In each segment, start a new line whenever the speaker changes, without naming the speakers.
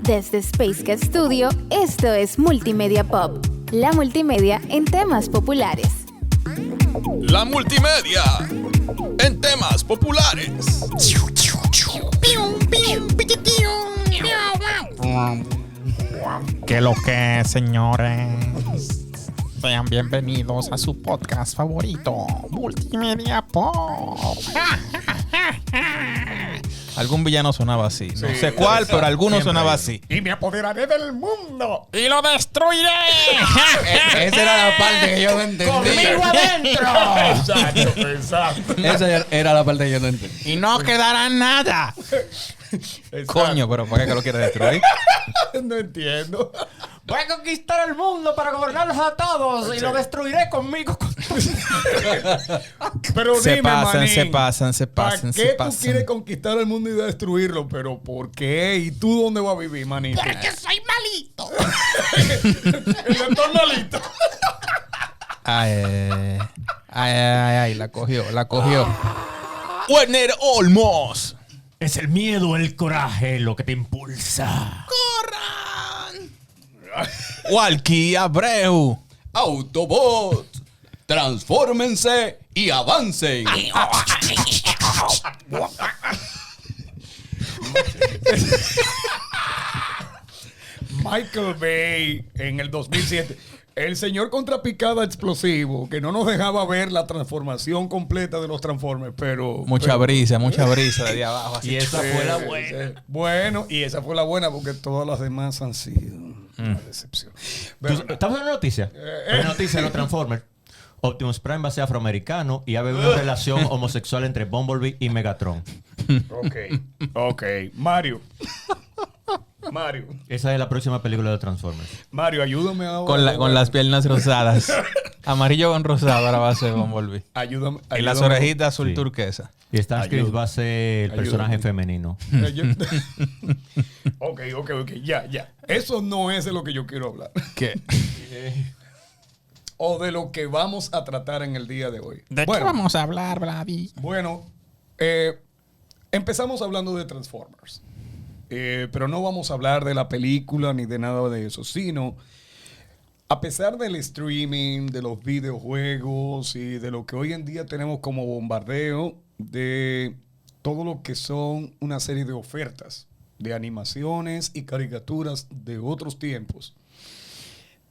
Desde Space Cat Studio, esto es Multimedia Pop, la multimedia en temas populares.
La multimedia en temas populares.
Que lo que, señores. Sean bienvenidos a su podcast favorito, Multimedia Pop.
Algún villano sonaba así. No sé cuál, pero alguno sonaba así.
Y me apoderaré del mundo y lo destruiré.
Esa era la parte que yo no entendía.
¡Conmigo adentro!
Exacto. Esa era la parte que yo no entendía.
Y no quedará nada.
Coño, pero ¿para qué lo quiere destruir?
No entiendo.
Voy a conquistar el mundo para gobernarlos a todos y lo destruiré conmigo.
Pero
Se
dime,
pasan,
manín,
se pasan, se
¿para
pasan,
qué
se
tú
pasan.
quieres conquistar el mundo y destruirlo? ¿Pero por qué? ¿Y tú dónde vas a vivir, manito?
Porque soy malito.
El doctor malito.
Ay, la cogió. Werner Olmos.
Es el miedo, el coraje lo que te impulsa.
Walkie Abreu.
Autobots, transfórmense y avancen. Michael Bay en el 2007. El señor contrapicada explosivo que no nos dejaba ver la transformación completa de los Transformers, pero...
Mucha brisa de ahí abajo. Así.
Y esa fue la buena.
Bueno, y esa fue la buena porque todas las demás han sido una decepción. Pero-
¿Estamos en una noticia? Una noticia de los Transformers. Optimus Prime va a ser afroamericano y va a haber una relación homosexual entre Bumblebee y Megatron.
Ok. Mario,
Esa es la próxima película de Transformers.
ayúdame ahora.
Con las piernas rosadas. Amarillo con rosado ahora va a ser Bumblebee.
Ayúdame.
Y las orejitas azul
Sí.
turquesa.
Y Starscream
Ayuda.
va a ser el personaje femenino.
Ok. Ya. Eso no es de lo que yo quiero hablar.
¿Qué?
O de lo que vamos a tratar en el día de hoy.
¿De qué vamos a hablar, Vladi?
Bueno, empezamos hablando de Transformers. Pero no vamos a hablar de la película ni de nada de eso, sino a pesar del streaming, de los videojuegos y de lo que hoy en día tenemos como bombardeo de todo lo que son una serie de ofertas de animaciones y caricaturas de otros tiempos,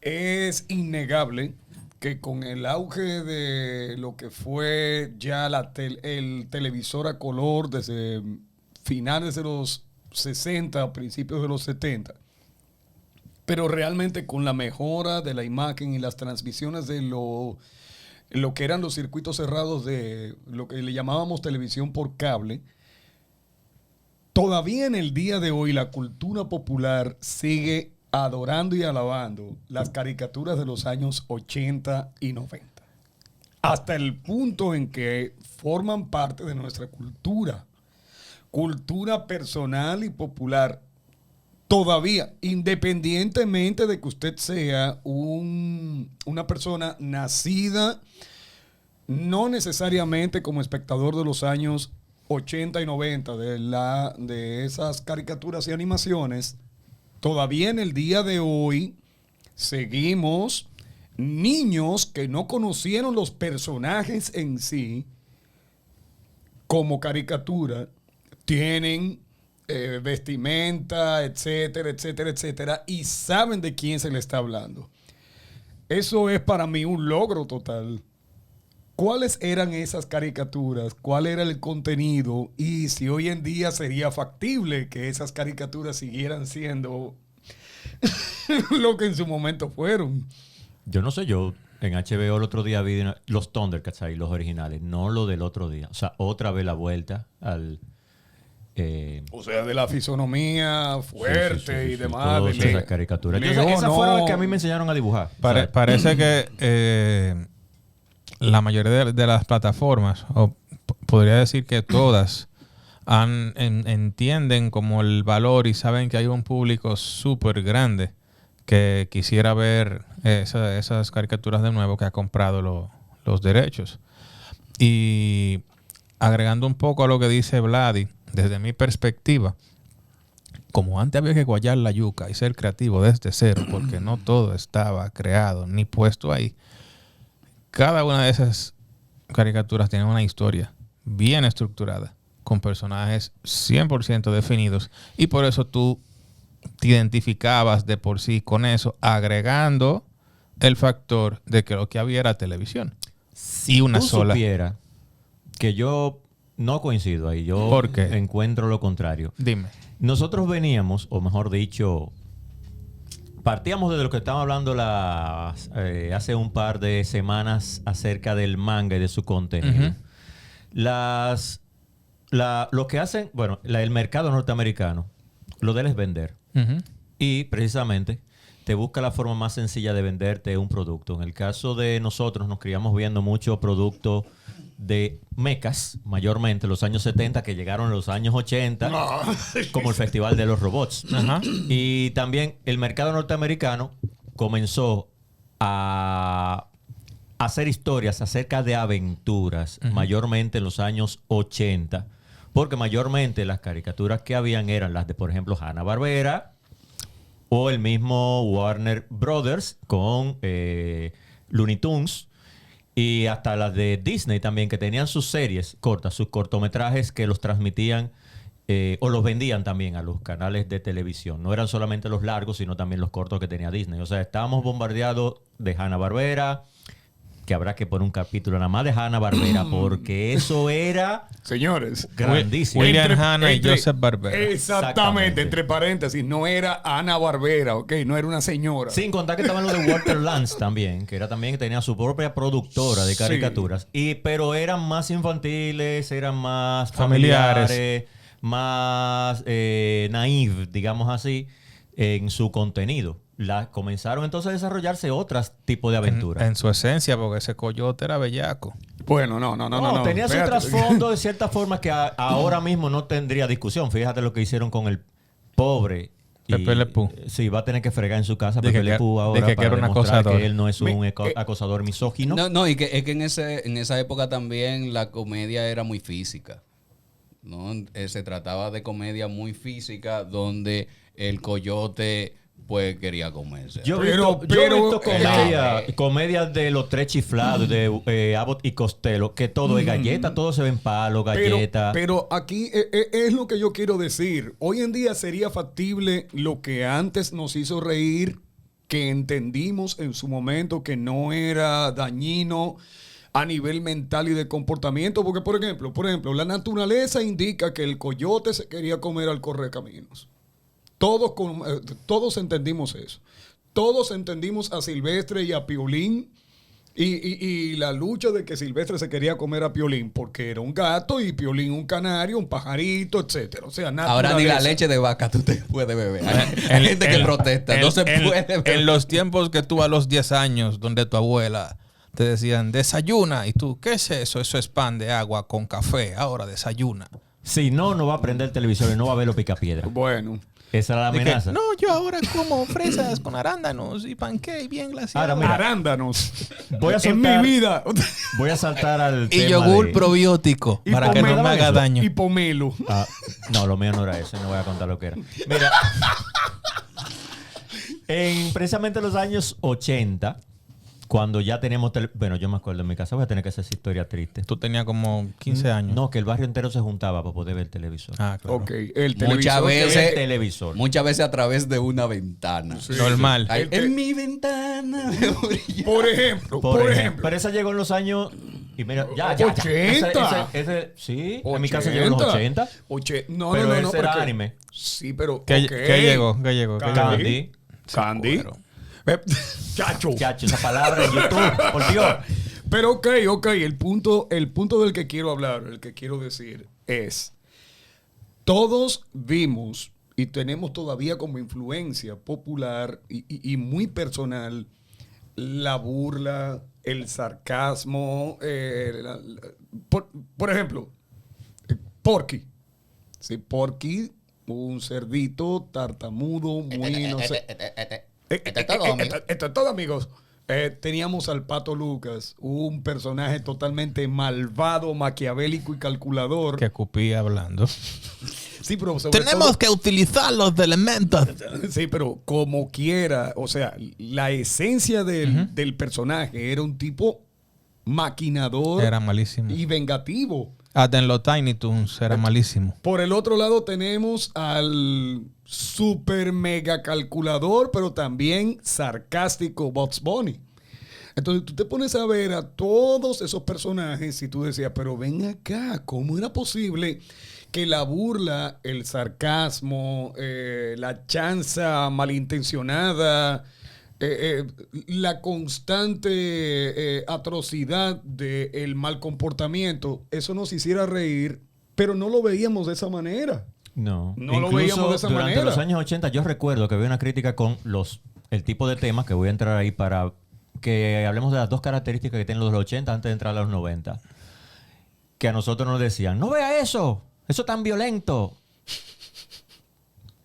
es innegable que con el auge de lo que fue ya el televisor a color desde finales de los 60, principios de los 70, pero realmente con la mejora de la imagen y las transmisiones de lo que eran los circuitos cerrados de lo que le llamábamos televisión por cable, todavía en el día de hoy la cultura popular sigue adorando y alabando las caricaturas de los años 80 y 90. Hasta el punto en que forman parte de nuestra cultura personal y popular. Todavía, independientemente de que usted sea una persona nacida, no necesariamente como espectador de los años 80 y 90 de esas caricaturas y animaciones, todavía en el día de hoy seguimos niños que no conocieron los personajes en sí como caricatura, tienen vestimenta, etcétera, y saben de quién se le está hablando. Eso es para mí un logro total. ¿Cuáles eran esas caricaturas? ¿Cuál era el contenido? Y si hoy en día sería factible que esas caricaturas siguieran siendo lo que en su momento fueron.
Yo no sé, yo en HBO el otro día vi los Thundercats ahí, los originales, no lo del otro día. O sea, otra vez la vuelta al...
O sea, de la fisonomía fuerte y demás.
todas
de
esas caricaturas.
Leo,
Esas fueron las
no.
que a mí me enseñaron a dibujar.
Parece que la mayoría de las plataformas, o podría decir que todas, entienden como el valor y saben que hay un público súper grande que quisiera ver esas caricaturas de nuevo, que ha comprado los derechos. Y agregando un poco a lo que dice Vladi, desde mi perspectiva, como antes había que guayar la yuca y ser creativo desde cero, porque no todo estaba creado ni puesto ahí, cada una de esas caricaturas tiene una historia bien estructurada, con personajes 100% definidos, y por eso tú te identificabas de por sí con eso, agregando el factor de que lo que había era televisión.
Si
y una
tú
sola.
supiera que yo no coincido ahí, yo
¿Por qué?
encuentro lo contrario.
Dime.
Nosotros veníamos, o mejor dicho, partíamos de lo que estábamos hablando hace un par de semanas acerca del manga y de su contenido.
Ujú.
Lo que hacen, bueno, el mercado norteamericano, lo de él es vender.
Ujú.
Y precisamente te busca la forma más sencilla de venderte un producto. En el caso de nosotros, nos criamos viendo mucho producto de mechas, mayormente los años 70, que llegaron en los años 80, como el Festival de los Robots.
Ajá.
Y también el mercado norteamericano comenzó a hacer historias acerca de aventuras, mayormente en los años 80, porque mayormente las caricaturas que habían eran las de, por ejemplo, Hanna-Barbera o el mismo Warner Brothers con Looney Tunes, y hasta las de Disney también, que tenían sus series cortas, sus cortometrajes que los transmitían o los vendían también a los canales de televisión. No eran solamente los largos, sino también los cortos que tenía Disney. O sea, estábamos bombardeados de Hanna-Barbera, que habrá que poner un capítulo nada más de Hanna-Barbera, porque eso era
Señores,
grandísimo.
William Hanna y Joseph Barbera.
Exactamente, entre paréntesis, no era Ana Barbera, ¿ok? No era una señora.
Sin contar que estaban los de Walter Lantz también, que era también que tenía su propia productora de caricaturas. Pero eran más infantiles, eran más familiares, más naive, digamos así, en su contenido. Comenzaron entonces a desarrollarse otros tipos de aventuras.
En su esencia, porque ese coyote era bellaco.
Bueno, no.
Tenía su
espérate.
trasfondo de cierta forma que ahora mismo no tendría discusión. Fíjate lo que hicieron con el pobre
Pepe Le Pew.
Sí, va a tener que fregar en su casa
Dije
Pepe Le Pew ahora
que
para
era un
demostrar
acosador.
que él no es un acosador misógino.
No, y que es que en esa época también la comedia era muy física, ¿no? Se trataba de comedia muy física donde el coyote pues quería comerse.
Yo he visto comedias de los tres chiflados, de Abbott y Costello, que todo es galleta, todo se ve en palo, galleta.
Pero aquí es lo que yo quiero decir. Hoy en día sería factible lo que antes nos hizo reír, que entendimos en su momento que no era dañino a nivel mental y de comportamiento. Porque, por ejemplo, la naturaleza indica que el coyote se quería comer al correcaminos. Todos entendimos eso. Todos entendimos a Silvestre y a Piolín y la lucha de que Silvestre se quería comer a Piolín porque era un gato y Piolín un canario, un pajarito, etcétera. O sea,
ahora ni la leche de vaca tú te puedes beber. Hay gente que protesta. No se puede beber.
En los tiempos que tú a los 10 años, donde tu abuela te decían, desayuna. Y tú, ¿qué es eso? Eso es pan de agua con café. Ahora desayuna.
Si no, no va a prender el televisor y no va a ver los picapiedras.
Bueno.
Esa era la amenaza.
No, yo ahora como fresas con arándanos y pancake bien glaseado.
Ahora, mira,
Arándanos.
voy a
En
soltar,
mi vida.
voy a saltar al tema
Y yogur
de-
probiótico
Y
para que no
pomelo.
me haga daño.
Y pomelo.
Ah, no, lo mío no era eso. No voy a contar lo que era. Mira. En precisamente los años 80, cuando ya teníamos... Bueno, yo me acuerdo en mi casa. Voy a tener que hacer esa historia triste.
Tú tenías como 15 años.
No, que el barrio entero se juntaba para poder ver el televisor.
Ah, claro.
Ok. El
Muchas
televisor.
veces,
el televisor.
muchas veces a través de una ventana.
Normal.
Ay, en mi ventana.
Por ejemplo.
Pero esa llegó en los años... Y mira, ya.
80.
Sí, en mi casa llegó en los 80.
No,
Pero
no,
ese era
porque-
anime.
Sí, pero.
¿Qué,
ok.
qué llegó? ¿Qué llegó? ¿Qué llegó?
Candy.
Candy.
Cuero.
Chacho.
Chacho, esa palabra en YouTube, por Dios.
Pero ok. El punto del que quiero hablar, el que quiero decir es: todos vimos y tenemos todavía como influencia popular y muy personal la burla, el sarcasmo. Por ejemplo, Porky. Sí, Porky, un cerdito tartamudo, muy no sé.
Esto es todo, amigo.
Esto es todo, amigos. teníamos al Pato Lucas, un personaje totalmente malvado, maquiavélico y calculador.
Que escupía hablando.
Sí, pero sobre
Tenemos
todo-
que utilizar los elementos.
Sí, pero como quiera, o sea, la esencia del personaje era un tipo maquinador
Era malísimo.
y vengativo.
Hasta en los Tiny Toons era malísimo.
Por el otro lado tenemos al super mega calculador, pero también sarcástico Bugs Bunny. Entonces tú te pones a ver a todos esos personajes y tú decías, pero ven acá, ¿cómo era posible que la burla, el sarcasmo, la chanza malintencionada, la constante atrocidad del mal comportamiento, eso nos hiciera reír, pero no lo veíamos de esa manera?
No.
No lo
Incluso
veíamos de esa
durante
manera.
los años 80 yo recuerdo que había una crítica con el tipo de temas que voy a entrar ahí para que hablemos de las dos características que tienen los 80 antes de entrar a los 90. Que a nosotros nos decían, no vea eso tan violento.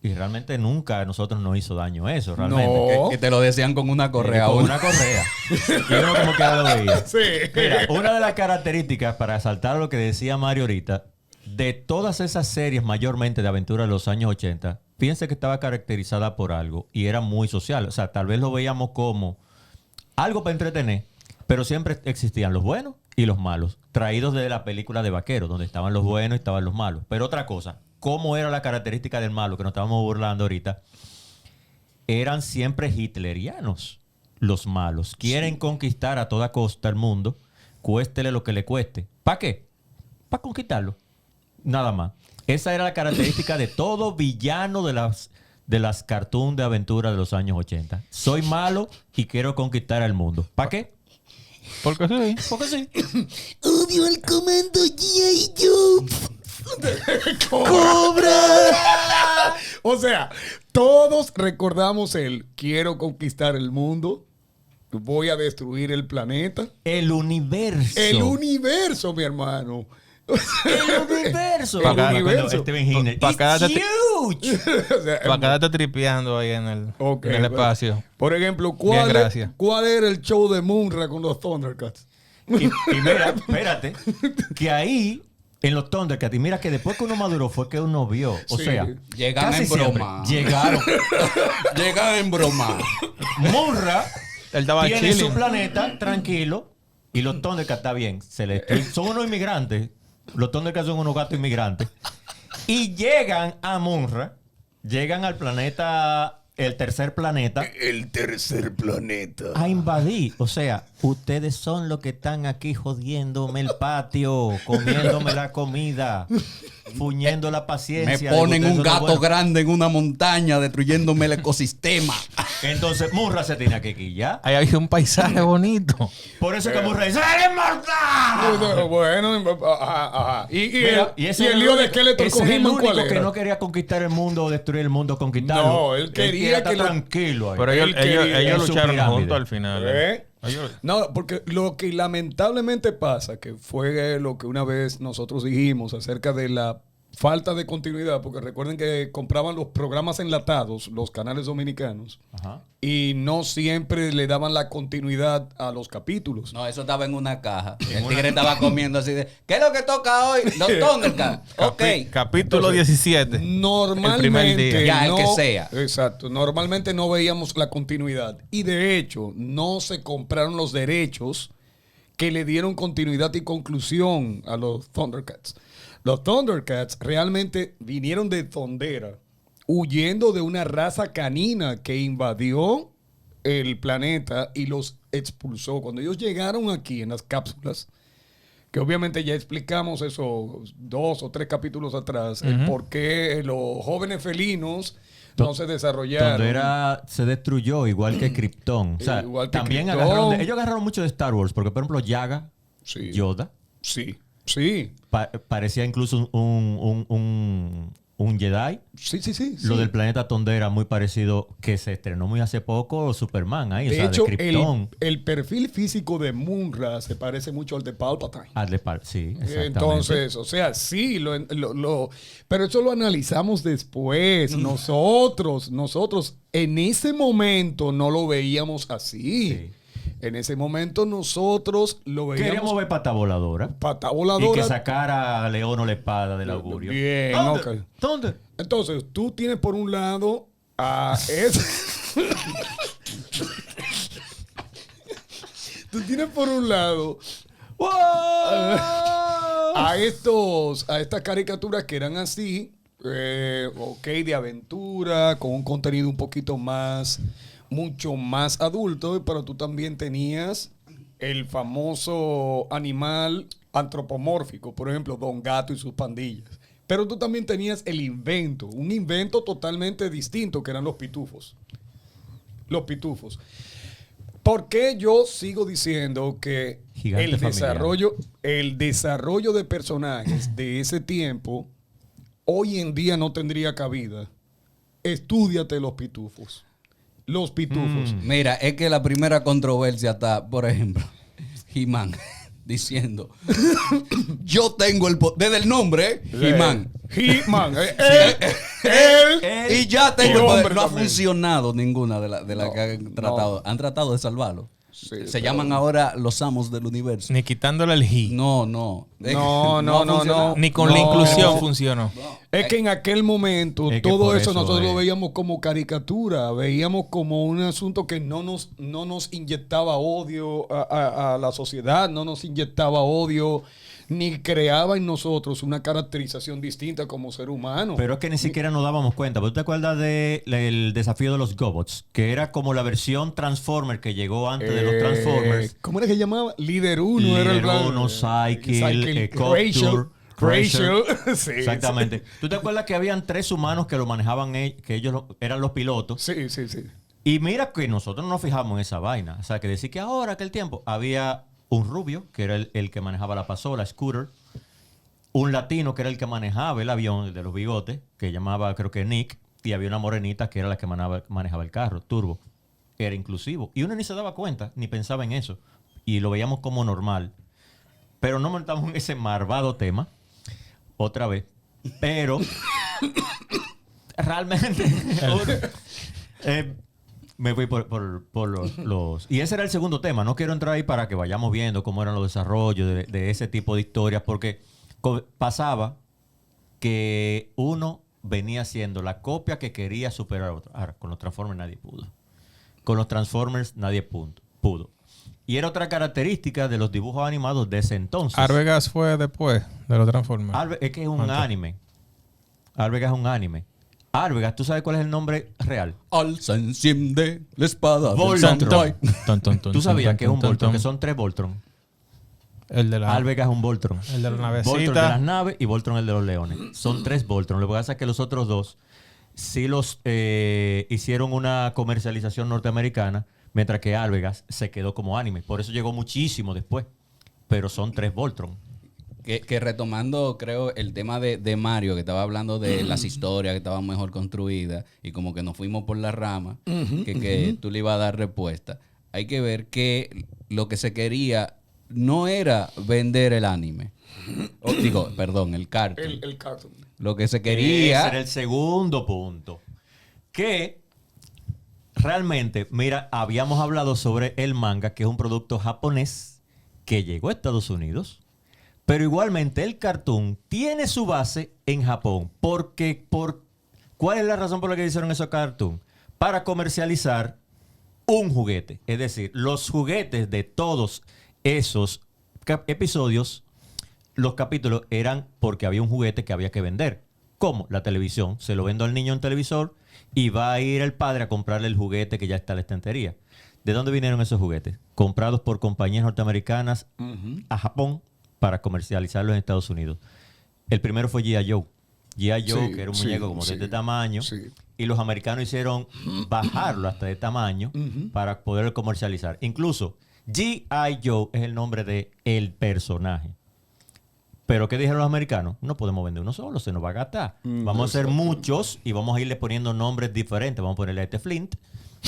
Y realmente nunca a nosotros nos hizo daño eso, realmente.
No.
Que te lo decían con una correa.
Con
uno.
una correa. Y uno como que lo veía.
Sí.
Mira, una de las características, para saltar lo que decía Mario ahorita, de todas esas series mayormente de aventura de los años 80, fíjense que estaba caracterizada por algo y era muy social. O sea, tal vez lo veíamos como algo para entretener, pero siempre existían los buenos y los malos, traídos de la película de vaqueros, donde estaban los buenos y estaban los malos. Pero otra cosa, ¿cómo era la característica del malo que nos estábamos burlando ahorita? Eran siempre hitlerianos los malos. Quieren conquistar a toda costa el mundo, cuéstele lo que le cueste. ¿Para qué? Para conquistarlo. Nada más. Esa era la característica de todo villano de las cartoons de aventura de los años 80. Soy malo y quiero conquistar al mundo. ¿Para qué?
Porque sí.
Porque sí.
Odio el comando G.I. Joe.
O sea, todos recordamos el quiero conquistar el mundo, voy a destruir el planeta.
El universo.
El universo, mi hermano.
El universo.
El
Me acuerdo,
universo.
Steven Hitler.
Pa'
It's
cada-
huge.
O sea,
Para quedarte tripeando ahí en el,
ok,
en el
bueno.
espacio.
Por ejemplo,
Bien, gracias.
¿cuál era el show de Munra con los Thundercats?
Y mira, espérate, que ahí, en los Thundercats, y mira que después que uno maduró fue que uno vio. O
Sí.
sea,
Llegan
casi
en
siempre
broma.
llegaron.
Llegan en broma.
Munra
Él estaba
tiene su
chilling.
planeta tranquilo y los Thundercats está bien. Son unos inmigrantes. Los Thundercats son unos gatos inmigrantes. Y llegan a Munra, llegan al planeta, el tercer planeta,
El tercer planeta.
a invadir. O sea, ustedes son los que están aquí jodiéndome el patio, comiéndome la comida, fuñendo la
Me
paciencia. de
ponen
que ustedes
un
son los
gato
buenos.
grande en una montaña destruyéndome el ecosistema.
Entonces, Munra se tenía que quillar.
Ahí había un paisaje bonito.
Por eso es que Munra dice, ¡eres mortal!
Bueno, ajá. Y
Mira,
el lío de Skeletor
ese
con
es el
He-Man,
único
¿cuál
que
era?
no quería conquistar el mundo o destruir el mundo, conquistarlo.
No, él quería
estar
que lo-
tranquilo ahí.
Pero
Él
ellos
quería
su
lucharon
pirámide.
juntos al final.
¿Eh?
Ellos-
No, porque lo que lamentablemente pasa, que fue lo que una vez nosotros dijimos acerca de la falta de continuidad, porque recuerden que compraban los programas enlatados, los canales dominicanos,
Ajá.
y no siempre le daban la continuidad a los capítulos.
No, eso estaba en una caja. El tigre estaba comiendo así de, ¿qué es lo que toca hoy? Los Thundercats. Ok.
Capítulo 17.
Normalmente
día.
Ya, el que sea.
Exacto. Normalmente no veíamos la continuidad. Y de hecho, no se compraron los derechos que le dieron continuidad y conclusión a los Thundercats. Los Thundercats realmente vinieron de Thundera, huyendo de una raza canina que invadió el planeta y los expulsó. Cuando ellos llegaron aquí en las cápsulas, que obviamente ya explicamos eso 2 o 3 capítulos atrás, el por qué los jóvenes felinos no se desarrollaron.
Thundera se destruyó igual que Krypton. O sea,
Igual que
también
Krypton.
ellos agarraron mucho de Star Wars, porque por ejemplo Yaga,
Sí.
Yoda,
Sí, sí.
parecía incluso un Jedi.
Sí, sí, sí.
Lo
sí.
del planeta Thundera muy parecido, que se estrenó muy hace poco, Superman ahí, o
De
sea,
hecho,
de Krypton.
el perfil físico de Munra se parece mucho al de Palpatine.
Sí, exactamente.
Entonces, o sea, sí, pero eso lo analizamos después. Nosotros en ese momento no lo veíamos así.
Sí.
En ese momento nosotros lo
Queríamos
veíamos
ver pata voladora.
pata
Y que
voladora.
sacara a Leono la espada del augurio.
Bien,
¿Dónde?
ok.
¿Dónde?
Entonces, tú tienes por un lado a tú tienes por un lado a estas caricaturas que eran así, ok, de aventura, con un contenido un poquito más, mucho más adulto, pero tú también tenías el famoso animal antropomórfico, por ejemplo, Don Gato y sus pandillas. Pero tú también tenías el invento, un invento totalmente distinto, que eran los pitufos. Los pitufos. ¿Por qué yo sigo diciendo que
Gigante
el desarrollo de personajes de ese tiempo hoy en día no tendría cabida? Estúdiate los pitufos. Los pitufos.
Mira, es que la primera controversia está, por ejemplo, He-Man diciendo, yo tengo el poder, desde el nombre, He-Man.
He-Man.
Y ya tengo
Y
el poder.
hombre
No ha
también.
funcionado ninguna de las que han tratado. Han tratado de salvarlo. Se llaman ahora los amos del universo.
Ni quitándole el he.
No.
No.
ha funcionado.
Ni con la
No.
inclusión funcionó.
Es que en aquel momento
Es que
todo
por
eso
eso
nosotros
es.
lo veíamos como caricatura, veíamos como un asunto que no nos inyectaba odio a la sociedad, no nos inyectaba odio, ni creaba en nosotros una caracterización distinta como ser humano.
Pero es que ni siquiera nos dábamos cuenta. ¿Tú te acuerdas del desafío de los Gobots? Que era como la versión Transformer que llegó antes de los Transformers.
¿Cómo era que se llamaba? Líder 1 era el
Líder 1, Cycle, Copture,
Rachel. Sí,
Exactamente. ¿Tú te acuerdas que habían 3 humanos que lo manejaban, que ellos eran los pilotos?
Sí.
Y mira que nosotros no nos fijamos en esa vaina. O sea, que decir que ahora, aquel tiempo, había un rubio, que era el que manejaba la pasola, Scooter. Un latino, que era el que manejaba el avión, el de los bigotes, que llamaba, creo que Nick. Y había una morenita, que era la que manejaba el carro, Turbo. Era inclusivo. Y uno ni se daba cuenta, ni pensaba en eso. Y lo veíamos como normal. Pero no montamos en ese malvado tema. Otra vez. Pero realmente me fui por los... Y ese era el segundo tema. No quiero entrar ahí para que vayamos viendo cómo eran los desarrollos de ese tipo de historias, porque pasaba que uno venía haciendo la copia que quería superar a otro. Ahora, con los Transformers nadie pudo. Con los Transformers nadie pudo. Y era otra característica de los dibujos animados de ese entonces.
Arvegas fue después de los Transformers.
Es que es un anime. Arvegas es un anime. Arvegas, ¿tú sabes cuál es el nombre real?
Alza, enciende la espada. del
Voltron.
Samurai.
Tú sabías que es un Voltron, que son 3 Voltron.
El de la
Arvegas es un Voltron.
El de la navecita.
Voltron de las naves y Voltron el de los leones. Son 3 Voltron. Lo que pasa es que los otros 2 sí los hicieron una comercialización norteamericana, mientras que Arvegas se quedó como anime. Por eso llegó muchísimo después. Pero son 3 Voltron.
Que retomando, creo, el tema de Mario, que estaba hablando de las historias que estaban mejor construidas y como que nos fuimos por la rama, que tú le ibas a dar respuesta. Hay que ver que lo que se quería no era vender el anime. El cartoon.
El cartoon.
Lo que se
Ese
quería...
era el segundo punto. Que realmente, mira, habíamos hablado sobre el manga, que es un producto japonés que llegó a Estados Unidos. Pero igualmente el cartoon tiene su base en Japón. ¿Cuál es la razón por la que hicieron esos cartoon? Para comercializar un juguete. Es decir, los juguetes de todos esos episodios, los capítulos eran porque había un juguete que había que vender. ¿Cómo? La televisión. Se lo vendo al niño en televisor y va a ir el padre a comprarle el juguete que ya está en la estantería. ¿De dónde vinieron esos juguetes? Comprados por compañías norteamericanas a Japón para comercializarlos en Estados Unidos. El primero fue G.I. Joe. G.I. Joe, que era un muñeco como de este tamaño.
Sí.
Y los americanos hicieron bajarlo hasta de tamaño para poder comercializar. Incluso G.I. Joe es el nombre del personaje. Pero ¿qué dijeron los americanos? No podemos vender uno solo, se nos va a gastar. Vamos a hacer muchos y vamos a irle poniendo nombres diferentes. Vamos a ponerle a este Flint,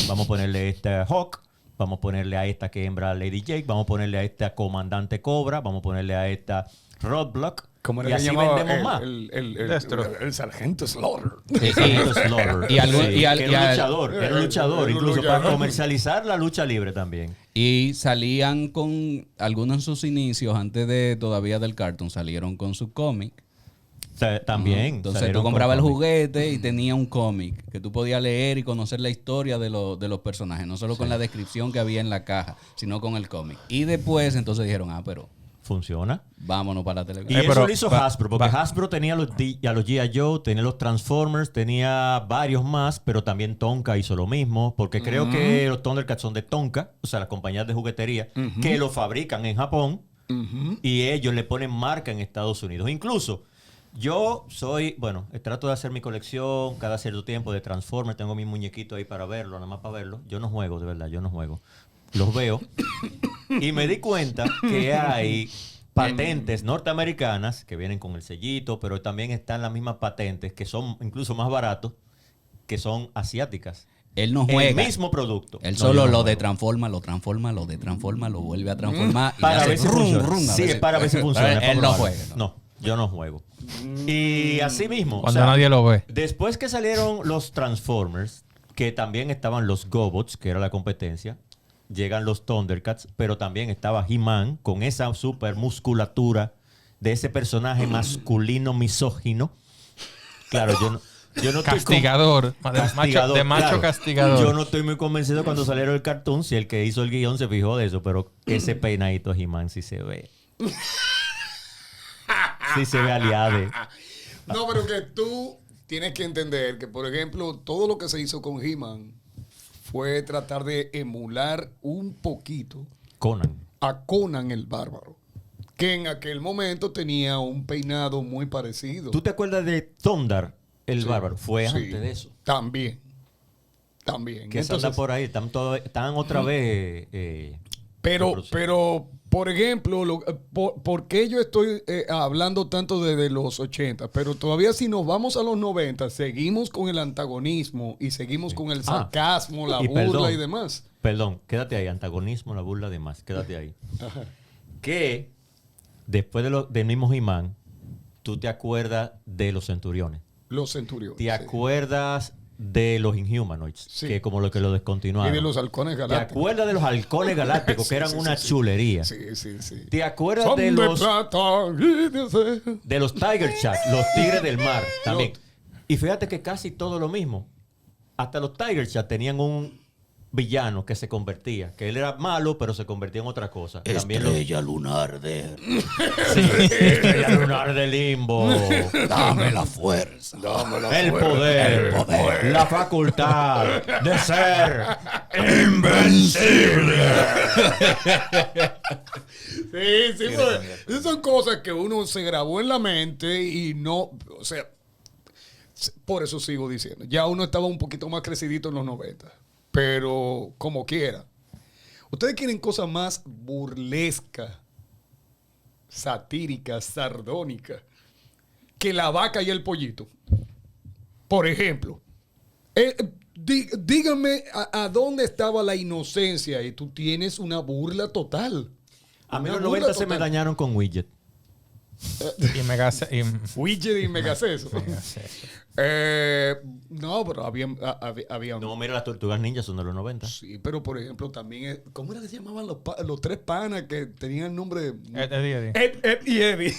vamos a ponerle a este Hawk, vamos a ponerle a esta que hembra Lady Jake, vamos a ponerle a esta Comandante Cobra, vamos a ponerle a esta Roadblock.
¿Cómo
Y
era que
así
llamaba?
vendemos más.
El sargento Slaughter.
Exacto, Slaughter.
Y algo-
Sí,
y al-
que
y
era un
al-
luchador, era un luchador, incluso para comercializar la lucha libre también.
Y salían con algunos en sus inicios, antes de todavía del cartoon, salieron con su cómic.
O sea, también.
Entonces
salieron
tú
con
comprabas el
cómic.
juguete y tenía un cómic que tú podías leer y conocer la historia de los personajes, no solo con la descripción que había en la caja, sino con el cómic. Y después entonces dijeron, pero
Funciona.
vámonos para la
Y
televisión.
eso
pero
lo hizo Hasbro, porque Hasbro tenía a los G.I. Joe, tenía los Transformers, tenía varios más, pero también Tonka hizo lo mismo, porque creo que los Thundercats son de Tonka, o sea, las compañías de juguetería, que lo fabrican en Japón y ellos le ponen marca en Estados Unidos. Incluso, yo trato de hacer mi colección cada cierto tiempo de Transformers, tengo mi muñequito ahí para verlo, nada más para verlo. Yo no juego, de verdad, yo no juego. Los veo y me di cuenta que hay patentes norteamericanas que vienen con el sellito, pero también están las mismas patentes que son incluso más baratos, que son asiáticas.
Él no juega.
El mismo producto.
Él
No,
solo
yo no
lo
juego.
detransforma, lo vuelve a transformar. Y
Para
hace
ver si
rum,
funciona.
rum, a
Sí,
veces-
para ver si funciona.
Él
para
no
probarlo.
juega.
No, yo no juego. Y así mismo.
Cuando nadie lo ve.
Después que salieron los Transformers, que también estaban los Gobots, que era la competencia, llegan los Thundercats, pero también estaba He-Man con esa super musculatura de ese personaje masculino misógino. Claro, yo no estoy
Castigador. De macho
claro.
castigador.
Yo no estoy muy convencido cuando salieron el cartoon, si el que hizo el guión se fijó de eso, pero ese peinadito He-Man sí se ve. Sí se ve aliade.
No, pero que tú tienes que entender que, por ejemplo, todo lo que se hizo con He-Man fue tratar de emular un poquito
Conan.
a Conan el Bárbaro, que en aquel momento tenía un peinado muy parecido.
¿Tú te acuerdas de Thundar, el
Sí,
bárbaro? Fue
sí,
antes de eso.
También.
Que se anda por ahí, están otra vez.
Pero,
reproduciendo.
por ejemplo, ¿por qué yo estoy hablando tanto de los 80? Pero todavía si nos vamos a los 90, seguimos con el antagonismo y seguimos con el sarcasmo, la
y
burla
perdón.
y demás.
Perdón, quédate ahí. Antagonismo, la burla, demás. Quédate ahí. Que después del mismo He-Man, tú te acuerdas de los centuriones.
Los centuriones.
¿Te
sí.
acuerdas de los Inhumanoids?
Sí.
Que como lo que lo descontinuaron.
Y de los halcones
¿Te
galácticos.
acuerdas de los halcones galácticos que eran
Sí,
una
sí.
chulería?
Sí, sí, sí.
¿Te acuerdas
Son
de los
plata y de acero.
de los Tiger Sharks, los tigres del mar también? Y fíjate que casi todo lo mismo. Hasta los Tiger Sharks tenían un villano que se convertía, que él era malo, pero se convertía en otra cosa. También los
Estrella lunar de...
Estrella lunar de limbo,
Dame la fuerza.
el poder, la facultad de ser invencible.
Sí, sí, pues, esas son cosas que uno se grabó en la mente y no, o sea, por eso sigo diciendo, ya uno estaba un poquito más crecidito en los 90, pero como quiera. Ustedes quieren cosas más burlescas, satíricas, sardónicas, que la vaca y el pollito. Por ejemplo, díganme a dónde estaba la inocencia y tú tienes una burla total.
A mí
Una
los
burla
90 se me
total.
dañaron con Widget.
Y mega...
Widget y Megaceso. No, pero había
No, mira, las tortugas ninjas son de los 90.
sí, pero por ejemplo también, ¿cómo era que se llamaban los tres panas que tenían el nombre?
Eddie.
Ed y Eddie.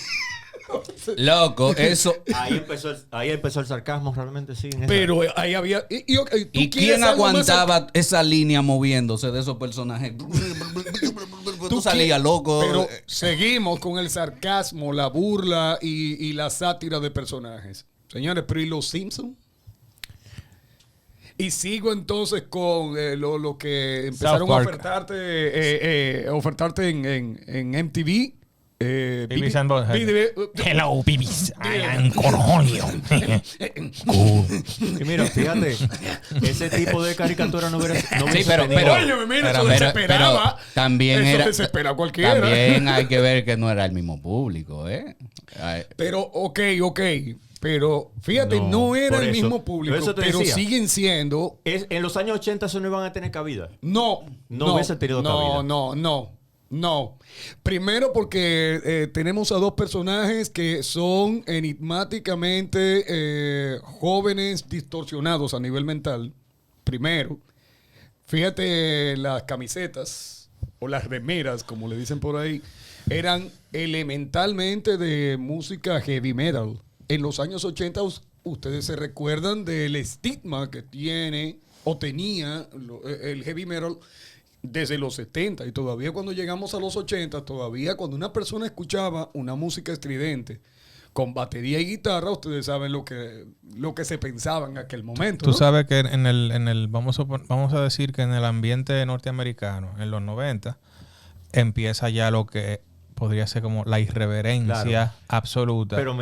Loco, eso.
Ahí empezó el sarcasmo realmente, sí. en esa-
Pero ahí había... ¿tú
¿Y
quieres
quién
algo más
aguantaba esa línea moviéndose de esos personajes? Tú salías loco.
Pero seguimos con el sarcasmo, la burla y la sátira de personajes. Señores, pero ¿y los Simpsons? Y sigo entonces con lo que empezaron a
Park.
ofertarte en MTV.
Beavis and Butthead.
Hello, babies. I am Cornholio.
Y mira, fíjate, ese tipo de caricatura no hubiera
Sí, pero
Óyeme, mira, eso desesperaba.
también
Eso
era.
desespera a cualquiera.
También hay que ver que no era el mismo público, ¿eh? Ay,
Pero, ok. Pero, fíjate, no era
por
el
eso-
mismo público,
por eso te
pero
decía.
siguen siendo...
En los años 80 eso no iban a tener cabida.
No
No hubiese tenido cabida.
No. No. Primero porque tenemos a dos personajes que son enigmáticamente jóvenes distorsionados a nivel mental. Primero. Fíjate, las camisetas o las remeras, como le dicen por ahí, eran elementalmente de música heavy metal. En los años 80 ustedes se recuerdan del estigma que tiene o tenía el heavy metal desde los 70, y todavía cuando llegamos a los 80, todavía cuando una persona escuchaba una música estridente con batería y guitarra, ustedes saben lo que se pensaba en aquel momento.
Tú
¿no?
sabes que vamos a decir que en el ambiente norteamericano, en los 90, empieza ya lo que podría ser como la irreverencia
Claro.
absoluta.
Pero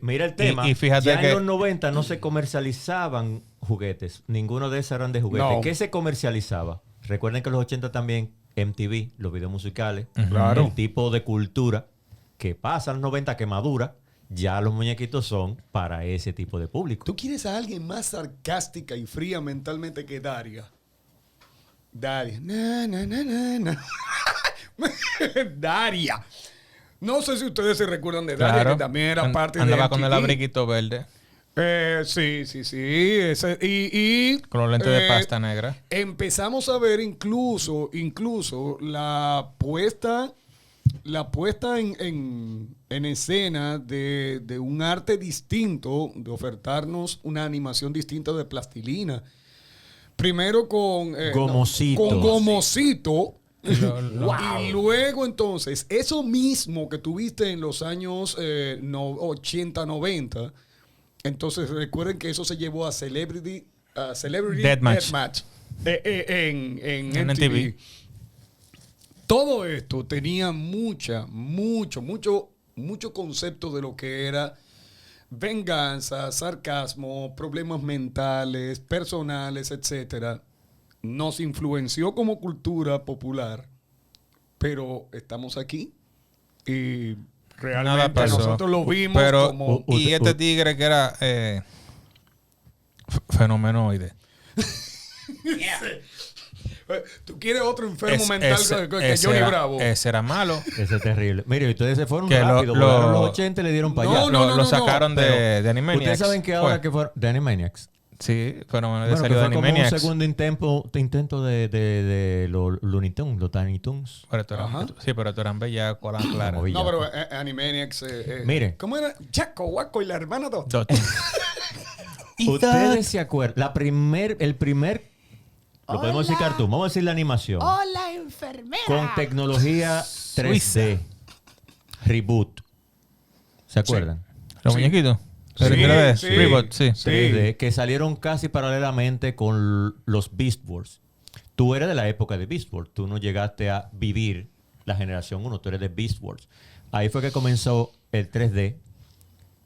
mira el tema.
Y fíjate
ya
que-
en los 90 no se comercializaban juguetes. Ninguno de esos eran de juguetes.
No.
¿Qué se comercializaba? Recuerden que en los 80 también MTV, los videos musicales,
Claro.
el tipo de cultura que pasa en los 90, que madura, ya los muñequitos son para ese tipo de público.
¿Tú quieres a alguien más sarcástica y fría mentalmente que Daria? Daria. Na, na, na, na, na. Daria. No sé si ustedes se recuerdan de Daria, que también era parte de
andaba con el
MTV.
abriguito verde,
Sí. Y
con los lentes de pasta negra.
empezamos a ver incluso la puesta en escena de un arte distinto, de ofertarnos una animación distinta de plastilina. Primero con
Gomosito.
con Gomosito.
Wow.
Y luego entonces, eso mismo que tuviste en los años 80, 90, entonces recuerden que eso se llevó a Celebrity
Deathmatch.
En
En
MTV.
MTV.
Todo esto tenía mucho concepto de lo que era venganza, sarcasmo, problemas mentales, personales, etcétera. Nos influenció como cultura popular, pero estamos aquí y
Nada
realmente
pasó.
nosotros lo vimos
Pero,
como...
y este tigre que era fenomenoide.
¿Tú quieres otro enfermo
Es-
mental
ese-
que
ese
Johnny
era-
Bravo?
Ese era malo.
Ese es terrible. Mire, ustedes se fueron
Que
rápido.
lo-
volaron los 80 y le dieron para allá.
No,
Lo sacaron de
Pero
Animaniacs.
ustedes saben que ahora
Fue.
que fueron de Animaniacs.
Sí, fenomenoide
Bueno, que
salió de
fue como un
Animaniacs.
segundo intento de los Looney Tunes, los Tiny Tunes.
Pero esto eran bellacos, la clara.
Como
No, pero
Villaco.
Animaniacs...
Mire.
¿Cómo era? Jaco, Waco y la hermana dos.
Ustedes se acuerdan, el primer, lo podemos decir cartoon, vamos a decir la animación.
Hola, enfermera.
Con tecnología 3D. Reboot. ¿Se acuerdan?
¿Los muñequitos?
Sí,
Primera vez.
sí.
Reboot, sí.
Sí.
3D, que salieron casi paralelamente con los Beast Wars. Tú eres de la época de Beast Wars. Tú no llegaste a vivir la generación 1. Tú eres de Beast Wars. Ahí fue que comenzó el 3D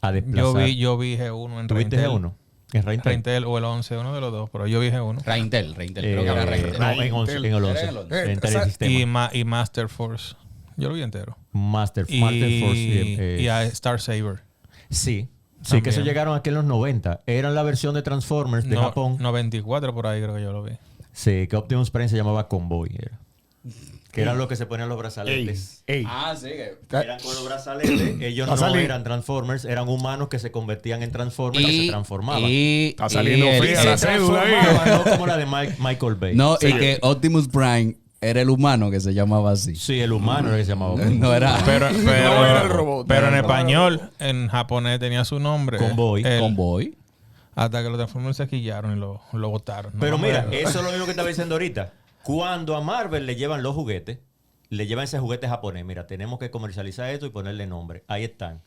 a desplazar.
Yo vi G1 en
¿Tuviste
Reintel.
G1? En Reintel.
Reintel o el 11, uno de los dos, pero yo vi G1.
Reintel, creo que era Reintel.
No, en 11, en el 11.
Era en el 11.
En Telesistema.
Y Master Force. Yo lo vi entero.
Master Force.
Y a Star Saber.
Sí. Sí,
También.
que eso llegaron aquí en los 90. Eran la versión de Transformers de Japón.
94 por ahí creo que yo lo vi.
Sí, que Optimus Prime se llamaba Convoy. Que eran los que se ponían los brazaletes.
Ey.
Ah, sí. que-
Eran con los brazaletes. Ellos
Va a
no
salir.
eran Transformers, eran humanos que se convertían en Transformers y se transformaban.
Está saliendo fría la
se
cédula ahí.
transformaban, no como la de Michael Bay.
No,
Sí.
y que Optimus Prime era el humano que se llamaba así.
Sí, el humano era que se llamaba.
No era
Pero
No era el robot.
Pero en
No,
español, en japonés tenía su nombre.
Convoy.
Convoy.
Hasta que los Transformers se quillaron y lo botaron. No
Pero
me
mira,
acuerdo.
eso es lo mismo que estaba diciendo ahorita. Cuando a Marvel le llevan los juguetes, le llevan ese juguete japonés. Mira, tenemos que comercializar esto y ponerle nombre. Ahí están.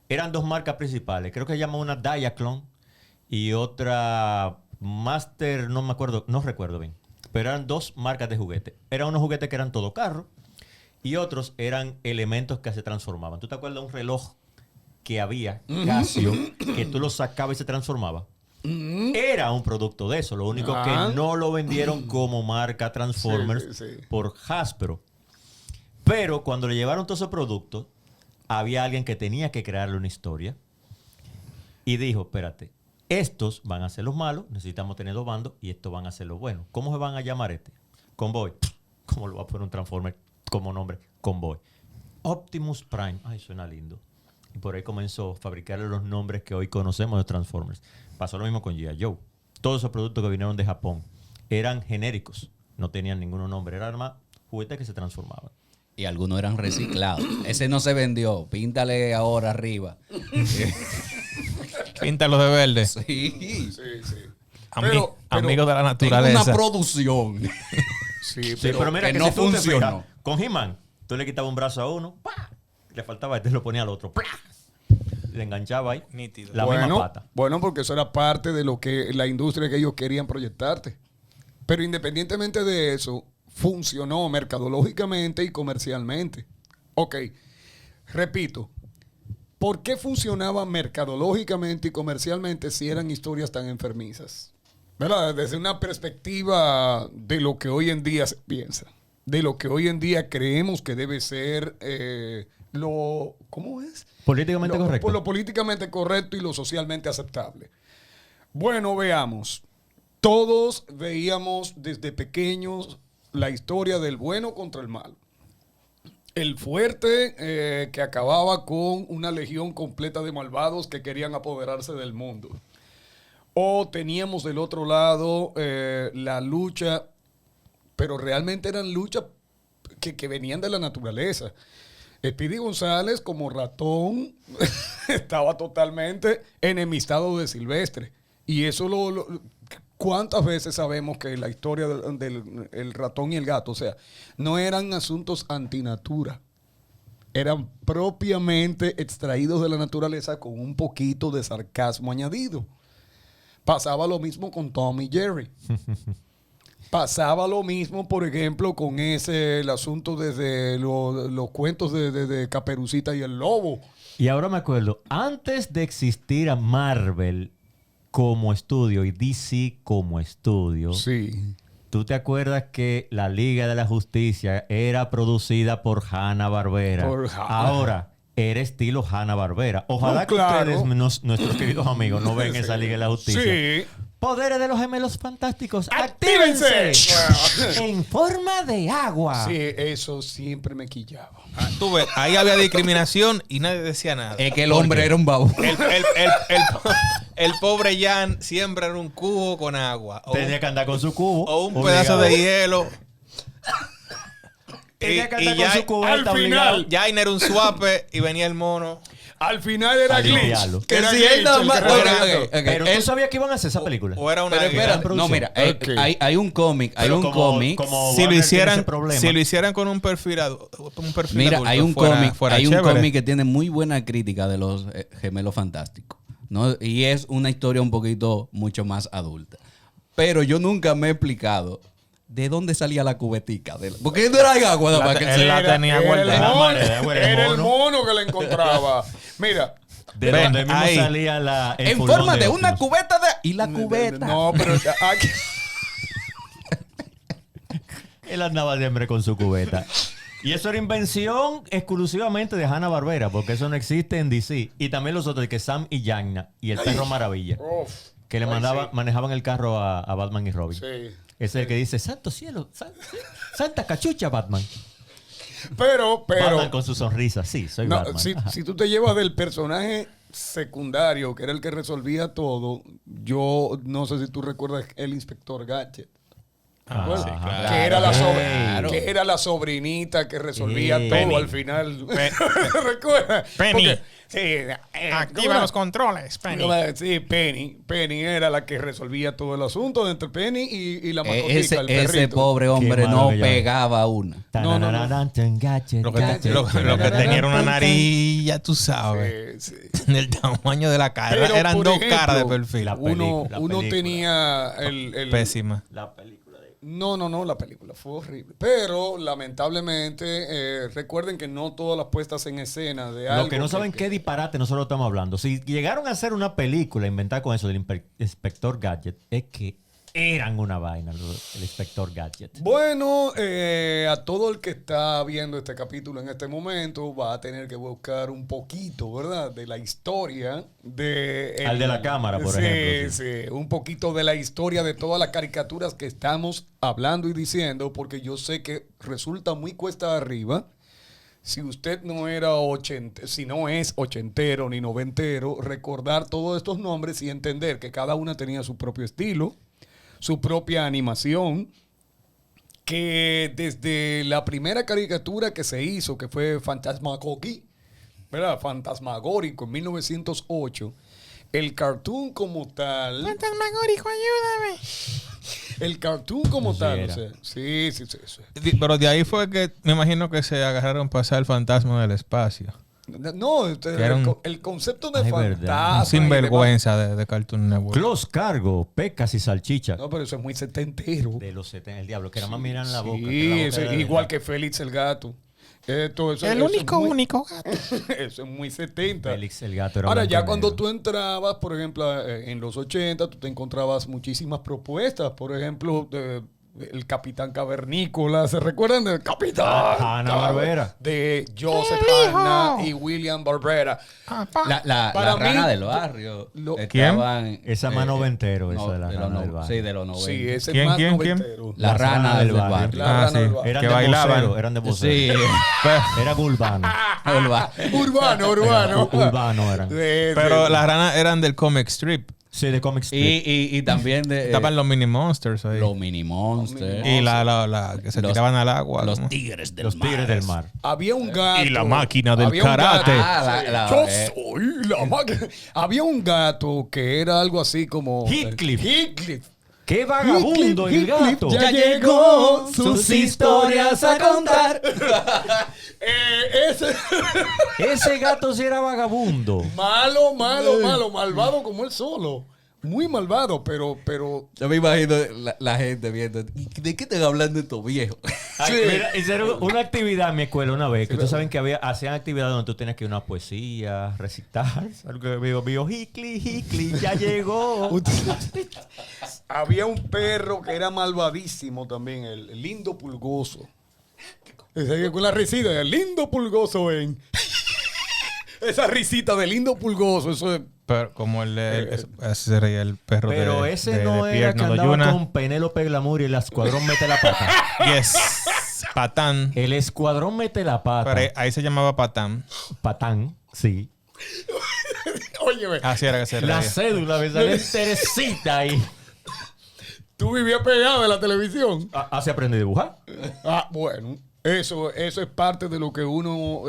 Eran dos marcas principales. Creo que se llama una Diaclone y otra Master, no me acuerdo, no recuerdo bien. Pero eran dos marcas de juguetes. Eran unos juguetes que eran todo carro y otros eran elementos que se transformaban. ¿Tú te acuerdas de un reloj que había, Casio, que tú lo sacabas y se transformaba? Era un producto de eso. Lo único
Ah.
que no lo vendieron como marca Transformers
Sí, sí.
por Hasbro. Pero cuando le llevaron todos esos productos, había alguien que tenía que crearle una historia y dijo, espérate, estos van a ser los malos, necesitamos tener dos bandos y estos van a ser los buenos. ¿Cómo se van a llamar este? Convoy. ¿Cómo lo va a poner un Transformer como nombre, Convoy. Optimus Prime, ay, suena lindo. Y por ahí comenzó a fabricarle los nombres que hoy conocemos de Transformers. Pasó lo mismo con G.I. Joe. Todos esos productos que vinieron de Japón eran genéricos, no tenían ningún nombre, eran más juguetes que se transformaban.
Y algunos eran reciclados. Ese no se vendió. Píntale ahora arriba.
Píntalo de verde.
Sí.
Sí, sí.
Amigo de la
Tengo
naturaleza.
una producción.
Sí,
Sí,
pero,
pero mira
que
que
no
si tú te
funcionó.
fijas, con He-Man, tú le quitabas un brazo a uno, ¡pah! Le faltaba este, lo ponía al otro, ¡plah! Le enganchaba ahí.
Nítido.
La misma
bueno,
pata.
bueno, porque eso era parte de lo que la industria que ellos querían proyectarte. Pero independientemente de eso, funcionó mercadológicamente y comercialmente. Ok, repito, ¿por qué funcionaba mercadológicamente y comercialmente si eran historias tan enfermizas? ¿Verdad? Desde una perspectiva de lo que hoy en día se piensa, de lo que hoy en día creemos que debe ser ¿cómo es?
Políticamente correcto.
Lo políticamente correcto y lo socialmente aceptable. Bueno, veamos. Todos veíamos desde pequeños la historia del bueno contra el malo. El fuerte que acababa con una legión completa de malvados que querían apoderarse del mundo. O teníamos del otro lado la lucha, pero realmente eran luchas que venían de la naturaleza. Speedy González como ratón estaba totalmente enemistado de Silvestre. Y eso ¿cuántas veces sabemos que la historia del el ratón y el gato, o sea, no eran asuntos antinatura? Eran propiamente extraídos de la naturaleza con un poquito de sarcasmo añadido. Pasaba lo mismo con Tom y Jerry. Pasaba lo mismo, por ejemplo, con el asunto desde los cuentos de Caperucita y el Lobo.
Y ahora me acuerdo, antes de existir a Marvel como estudio y DC como estudio,
Sí.
¿tú te acuerdas que la Liga de la Justicia era producida por Hanna-Barbera?
Por Hanna.
Ahora era estilo Hanna-Barbera. Ojalá
No,
que
claro.
ustedes, nuestros queridos amigos, no ven esa Liga de la Justicia.
Sí.
Poderes de los gemelos fantásticos,
¡Actívense!
¡actívense! En forma de agua.
Sí, eso siempre me quillaba.
Tú ves, ahí había discriminación y nadie decía nada.
Es que el hombre era un babu.
El pobre Jan siempre era un cubo con agua.
Tenía que andar con su cubo.
O un
obligado.
pedazo de hielo.
Tenía que andar
y
con
ya,
su cubeta,
al final,
obligado.
Jaina era un suape y venía el mono.
Al final era
A
Glitch.
limpiarlo.
Que era
si
Glitch
él nada
el
más-
que
Bueno,
resolvía
ok,
todo.
ok.
Pero tú
Él-
sabías que iban a hacer esa película.
O era una
Pero
águila.
espérate, no, mira,
Ok.
hay un cómic, hay
Pero
un
como-
cómic.
como
Si lo
Warner tiene ese
hicieran,
problema.
si lo hicieran con un perfil,
Mira,
adulto,
hay un
fuera-
cómic,
fuera
hay un
chévere.
cómic que tiene muy buena crítica de los gemelos fantásticos, ¿no? Y es una historia un poquito mucho más adulta. Pero yo nunca me he explicado de dónde salía la cubetica. Porque no era agua.
La
para
te-
que
él
se-
la tenía guardada.
Era el mono que la encontraba. Mira.
De
Ven,
donde mismo
ahí.
salía el
en
furgón
forma de una
Optimus.
cubeta de... Y la cubeta.
No, pero aquí,
Él andaba siempre con su cubeta. Y eso era invención exclusivamente de Hanna-Barbera, porque eso no existe en DC. Y también los otros, que Sam y Yagna y el perro Maravilla,
uf,
que le manejaban el carro a Batman y Robin.
sí.
Ese es el que dice, santo cielo, santa cachucha, Batman.
Pero,
Batman con su sonrisa, sí, soy
no,
Batman. Ajá.
si tú te llevas del personaje secundario, que era el que resolvía todo, yo no sé si tú recuerdas el Inspector Gadget.
Ah,
sí, claro.
Que era,
Claro.
que era la sobrinita que resolvía
Ey.
todo
Penny.
al final. ¿Recuerdas?
Penny.
Porque, sí,
Activa
¿cómo
los controles, Penny.
Sí, Penny. Penny era la que resolvía todo el asunto entre Penny y la mascotica,
Ese,
el
ese
perrito.
pobre hombre
Qué
no
maravilla.
pegaba una.
No, no, no.
Tarararán, gadget,
Lo que,
gadget,
lo que tenía era una nariz, ya tú sabes,
Sí, sí.
del tamaño de la cara.
Pero,
Eran
por
dos
ejemplo,
caras de perfil.
la
Uno
película.
tenía el
Pésima.
La película de...
No, la película fue horrible. Pero, lamentablemente, recuerden que no todas las puestas en escena de algo...
Los que no saben qué disparate nosotros estamos hablando. Si llegaron a hacer una película inventada con eso del Inspector Gadget, es que eran una vaina, el Inspector Gadget.
Bueno, a todo el que está viendo este capítulo en este momento va a tener que buscar un poquito, ¿verdad? De la historia de...
Al de la cámara, por ejemplo.
Sí, un poquito de la historia de todas las caricaturas que estamos hablando y diciendo, porque yo sé que resulta muy cuesta arriba. Si usted no era si no es ochentero ni noventero, recordar todos estos nombres y entender que cada una tenía su propio estilo, su propia animación, que desde la primera caricatura que se hizo, que fue Fantasmagórico en 1908, el cartoon como tal...
Fantasmagórico, ayúdame.
El cartoon como
Así
tal,
era.
o sea, sí.
Pero de ahí fue que me imagino que se agarraron para pasar el fantasma del espacio.
No,
era un-
el concepto de
Ay,
fantasma...
verdad.
Un sinvergüenza de Cartoon Network.
Close Cargo, Pecas y Salchicha.
No, pero eso es muy setentero.
De los 70, el diablo, que nada más miran la boca.
Sí,
que la boca
ese-
era de
igual
verdad.
que Félix el gato. Eso
El
es
único
muy-
gato.
Eso es muy 70.
Félix el gato era
Ahora,
blanco
ya
y
cuando
negro.
tú entrabas, por ejemplo, en los 80, tú te encontrabas muchísimas propuestas. Por ejemplo, el Capitán Cavernícola. ¿Se recuerdan del Capitán?
Hanna-Barbera.
De Joseph
hijo!
Hanna y William Barbera.
La
Para
rana
mí,
del barrio.
lo-
estaban,
Esa más noventero, esa
no,
de la
de los
rana
no-
del barrio.
Sí, de los 90.
Sí, ese
¿Quién,
es más
quién?
noventero.
La rana del barrio.
La rana del barrio.
Eran
que
de
bailaban.
vocero, eran de vocero.
Sí.
Eran urbanos.
Urbano.
Urbano eran.
Sí,
Pero
sí.
las ranas eran del comic strip.
Sí, de comic strip.
Y también de
Estaban los mini monsters ahí.
los mini monsters.
Y la que se
Los-
tiraban al agua.
Los
¿cómo?
tigres del
Los tigres del mar.
Había un gato.
Y la máquina del
Había un
karate.
gato.
Ah,
Yo soy la máquina. Había un gato que era algo así como...
Heathcliff.
Heathcliff.
¡Qué vagabundo el
Heathcliff
gato!
ya llegó
sus historias a contar.
Ese
Ese gato sí era vagabundo.
malo, malvado como él solo. Muy malvado, pero
Yo me imagino la gente viendo. ¿Y ¿De qué están hablando estos viejos?
Ay, mira, hicieron una actividad en mi escuela una vez, que ustedes saben que hacían actividades donde tú tenías que ir a una poesía, recitar. Algo que vio Hickley, ya llegó.
había un perro que era malvadísimo también, el lindo pulgoso. Ese con la risita, el lindo pulgoso ven. Esa risita de lindo pulgoso, eso es...
Pero como ese se reía el perro
Pero
de,
ese
de-
no
de
era que
Pierno
andaba
Doyuna.
con Penélope Glamour y el escuadrón mete la pata.
Yes. Patán.
El escuadrón mete la pata.
Pero ahí se llamaba Patán.
Patán, sí.
Óyeme,
Así era que se
La
reía.
cédula me sale Teresita ahí.
tú vivías pegado de la televisión.
¿Así aprendí a dibujar?
Ah, bueno. Eso es parte de lo que uno...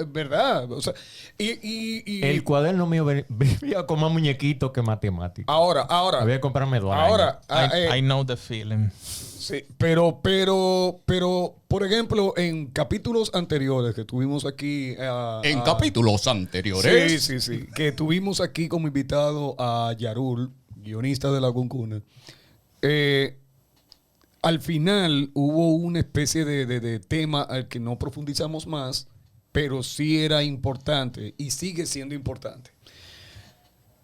¿verdad? O sea, y
El cuaderno mío vivía con más muñequitos que matemáticos.
ahora,
Había que comprarme dos.
ahora,
I know the feeling.
sí, pero, por ejemplo, en capítulos anteriores que tuvimos aquí...
En capítulos anteriores.
Sí, que tuvimos aquí como invitado a Yarul, guionista de La Cuncuna. Al final hubo una especie de tema al que no profundizamos más, pero sí era importante y sigue siendo importante.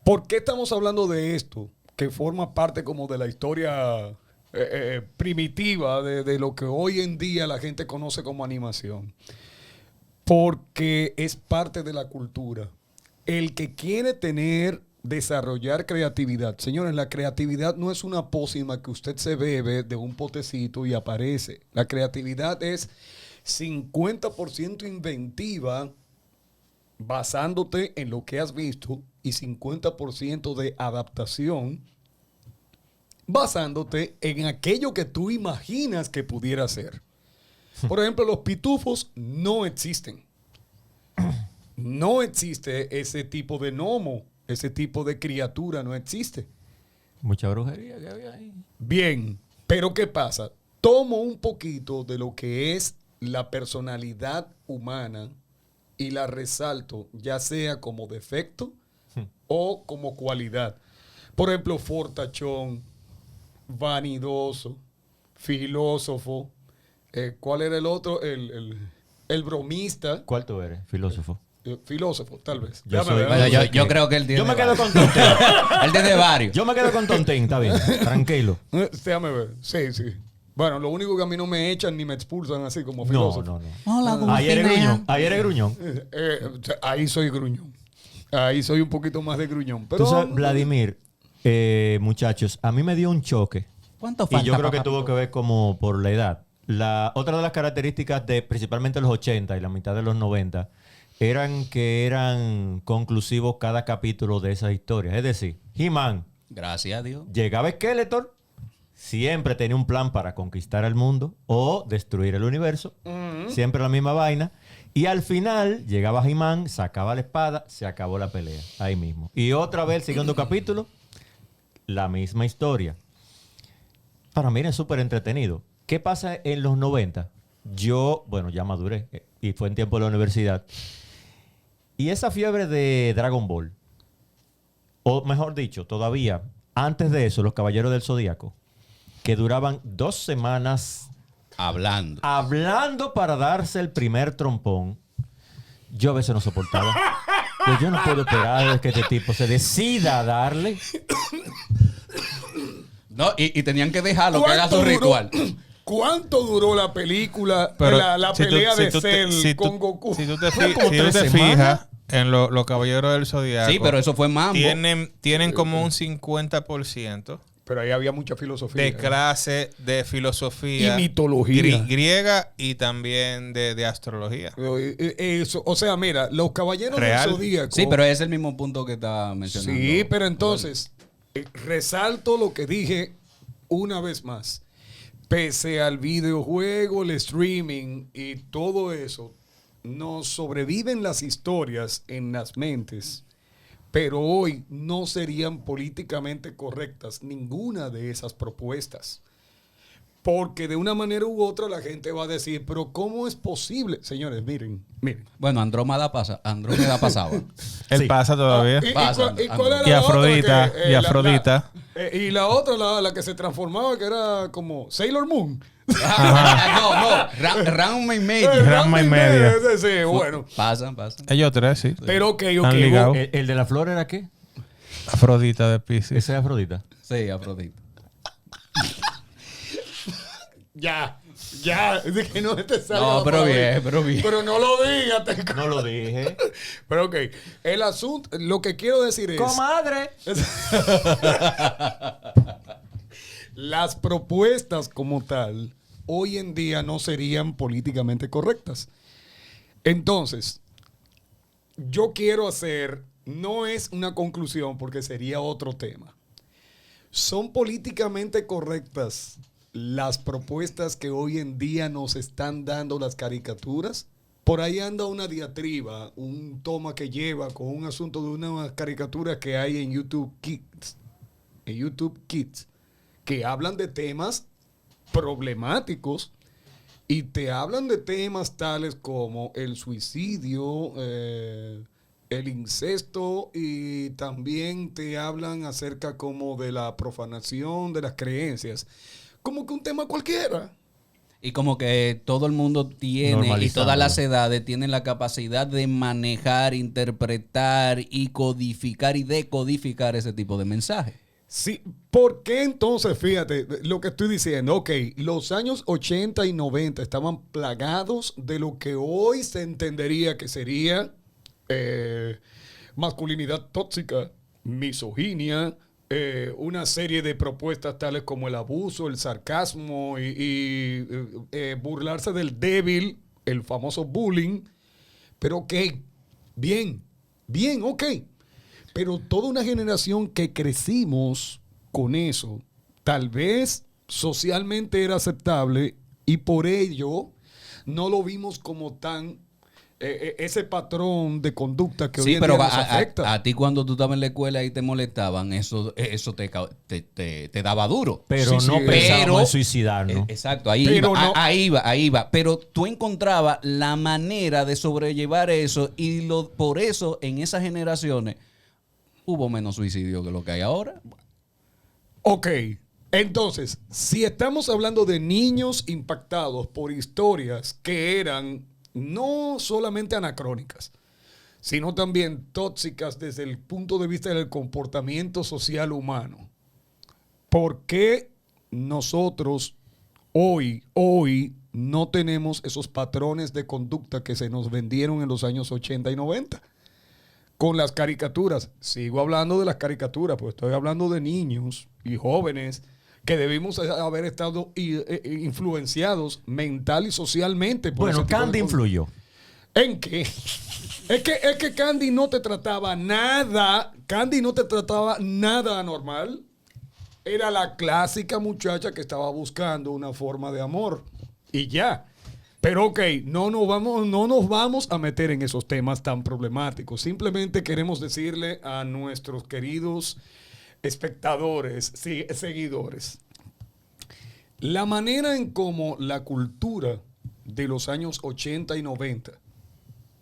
¿Por qué estamos hablando de esto? Que forma parte como de la historia primitiva de lo que hoy en día la gente conoce como animación. Porque es parte de la cultura. El que quiere desarrollar creatividad. Señores, la creatividad no es una pócima que usted se bebe de un potecito y aparece. La creatividad es 50% inventiva basándote en lo que has visto y 50% de adaptación basándote en aquello que tú imaginas que pudiera ser. Por ejemplo, los pitufos no existen. No existe ese tipo de gnomo, ese tipo de criatura, no existe.
Mucha brujería que había ahí.
Bien, pero ¿qué pasa? Tomo un poquito de lo que es la personalidad humana y la resalto, ya sea como defecto o como cualidad. Por ejemplo, fortachón, vanidoso, filósofo. ¿Cuál era el otro? El bromista.
¿Cuál tú eres? Filósofo.
filósofo, tal vez.
Yo
Déjame
soy-
ver.
Bueno, yo creo que él tiene
Yo me quedo
varios.
con Tontín.
Él tiene varios.
Yo me quedo con Tontín, está bien. Tranquilo.
Déjame ver. Sí, sí. Bueno, lo único que a mí no me echan ni me expulsan así como
No,
filósofo.
no, no.
Hola,
Ayer es
Dulcinea.
gruñón. Ayer es gruñón.
Ahí soy gruñón. Ahí soy un poquito más de gruñón. Pero,
Tú sabes, Vladimir, muchachos, a mí me dio un choque.
¿Cuánto
Y
falta?
yo creo que
para
tuvo que ver como por la edad. Otra de las características de principalmente los 80 y la mitad de los 90 eran que eran conclusivos cada capítulo de esas historias. Es decir, He-Man
Gracias a Dios.
llegaba Skeletor, siempre tenía un plan para conquistar el mundo o destruir el universo. Siempre la misma vaina. Y al final llegaba He-Man, sacaba la espada, se acabó la pelea. Ahí mismo. Y otra vez, el segundo capítulo, la misma historia. Para mí era súper entretenido. ¿Qué pasa en los 90? Yo, bueno, ya maduré y fue en tiempo de la universidad. Y esa fiebre de Dragon Ball, o mejor dicho, todavía, antes de eso, los Caballeros del Zodíaco, que duraban 2 semanas
Hablando.
hablando para darse el primer trompón, yo a veces no soportaba. Pues yo no puedo esperar a que este tipo se decida a darle.
No, y tenían que dejarlo que haga su
¿cuánto duró-
ritual.
¿Cuánto duró la película,
Pero
la
si tú-
pelea
si
de
tú te-
Cell
si tú-
con Goku?
Si tú te,
Fue como
si tú
3
te
semanas.
fijas en los Caballeros del Zodiaco.
Sí, pero eso fue mambo.
Tienen como un 50%
Pero ahí había mucha filosofía.
de clase de filosofía.
Y mitología.
Griega y también de astrología.
Eso, o sea, mira, los caballeros
Real.
del Zodíaco.
Sí, pero es el mismo punto que estaba mencionando.
Sí, pero entonces, resalto lo que dije una vez más. Pese al videojuego, el streaming y todo eso, nos sobreviven las historias en las mentes, pero hoy no serían políticamente correctas ninguna de esas propuestas. Porque de una manera u otra la gente va a decir, pero ¿cómo es posible? Señores, miren.
Bueno, Andrómeda pasaba.
Él
Sí.
pasa todavía.
Pasa,
cuál era
Y
la otra
Afrodita,
que,
y Afrodita.
y la otra, la que se transformaba, que era como Sailor Moon.
No, Ranma y medio.
Ranma y media.
Sí, bueno.
Pasan.
Ellos tres, sí.
Pero ok.
Han ligado.
¿El de la flor era qué?
Afrodita de Pisces.
Ese es Afrodita.
Sí, Afrodita.
Ya, es que no te sale
No,
la
pero
palabra.
bien.
Pero no lo digas.
No lo dije.
Pero ok, el asunto, lo que quiero decir es...
¡Comadre!
Las propuestas como tal, hoy en día no serían políticamente correctas. Entonces, yo quiero hacer, no es una conclusión porque sería otro tema. ¿Son políticamente correctas las propuestas que hoy en día nos están dando las caricaturas? Por ahí anda una diatriba, un toma que lleva con un asunto de unas caricaturas que hay en YouTube Kids. En YouTube Kids. Que hablan de temas problemáticos y te hablan de temas tales como el suicidio, el incesto, y también te hablan acerca como de la profanación de las creencias. Como que un tema cualquiera.
Y como que todo el mundo tiene, y
Normalizándolo.
todas las edades tienen la capacidad de manejar, interpretar y codificar y decodificar ese tipo de mensajes.
Sí, ¿por qué entonces, fíjate, lo que estoy diciendo? Ok, los años 80 y 90 estaban plagados de lo que hoy se entendería que sería masculinidad tóxica, misoginia, una serie de propuestas tales como el abuso, el sarcasmo y burlarse del débil, el famoso bullying. Pero ok, bien, ok. Pero toda una generación que crecimos con eso, tal vez socialmente era aceptable y por ello no lo vimos como tan ese patrón de conducta que hoy
Sí,
en
pero
día nos afecta.
a ti cuando tú estabas en la escuela y te molestaban, eso te daba duro.
Pero
Sí,
no
sí.
pensábamos
Pero-
en suicidarnos.
Exacto, ahí
Pero
iba,
no-
ahí iba. Pero tú encontrabas la manera de sobrellevar eso y por eso en esas generaciones hubo menos suicidio que lo que hay ahora.
Ok, entonces, si estamos hablando de niños impactados por historias que eran no solamente anacrónicas, sino también tóxicas desde el punto de vista del comportamiento social humano. ¿Por qué nosotros hoy no tenemos esos patrones de conducta que se nos vendieron en los años 80 y 90? Con las caricaturas. Sigo hablando de las caricaturas, pues estoy hablando de niños y jóvenes que debimos haber estado influenciados mental y socialmente. Por
Bueno, Candy influyó.
¿En qué? Es que Candy no te trataba nada. Candy no te trataba nada anormal. Era la clásica muchacha que estaba buscando una forma de amor. Y ya. Pero ok, no nos vamos a meter en esos temas tan problemáticos. Simplemente queremos decirle a nuestros queridos espectadores, seguidores, la manera en cómo la cultura de los años 80 y 90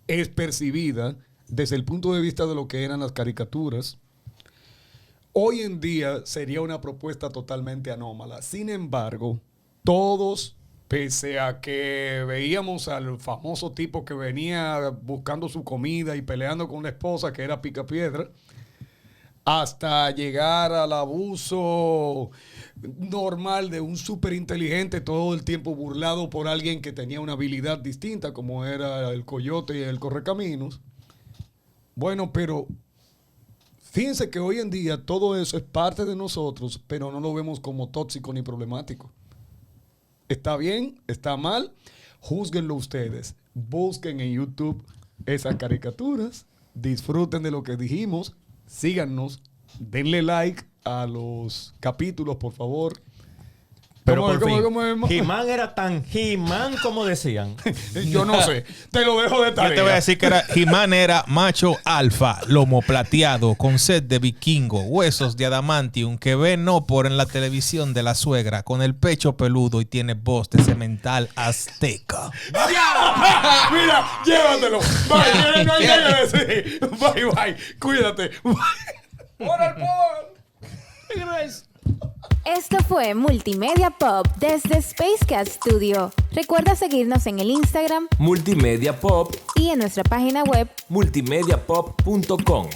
es percibida desde el punto de vista de lo que eran las caricaturas, hoy en día sería una propuesta totalmente anómala. Sin embargo, todos, pese a que veíamos al famoso tipo que venía buscando su comida y peleando con la esposa, que era Picapiedra, hasta llegar al abuso normal de un súper inteligente todo el tiempo burlado por alguien que tenía una habilidad distinta, como era el Coyote y el Correcaminos. Bueno, pero fíjense que hoy en día todo eso es parte de nosotros, pero no lo vemos como tóxico ni problemático. ¿Está bien? ¿Está mal? Júzguenlo ustedes. Busquen en YouTube esas caricaturas. Disfruten de lo que dijimos. Síganos. Denle like a los capítulos, por favor.
Pero
¿Cómo es?
He-Man era tan He-Man como decían.
Yo no sé. Te lo dejo de tarea.
Yo te voy a decir que He-Man era macho alfa, lomo plateado, con sed de vikingo, huesos de adamantium, que ve no por en la televisión de la suegra, con el pecho peludo y tiene voz de cemental azteca.
Mira, llévatelo. Bye. No hay nada que decir. Bye. Cuídate. Por el poder.
Esto fue Multimedia Pop desde Spacecat Studio. Recuerda seguirnos en el Instagram
Multimedia Pop,
y en nuestra página web
multimediapop.com.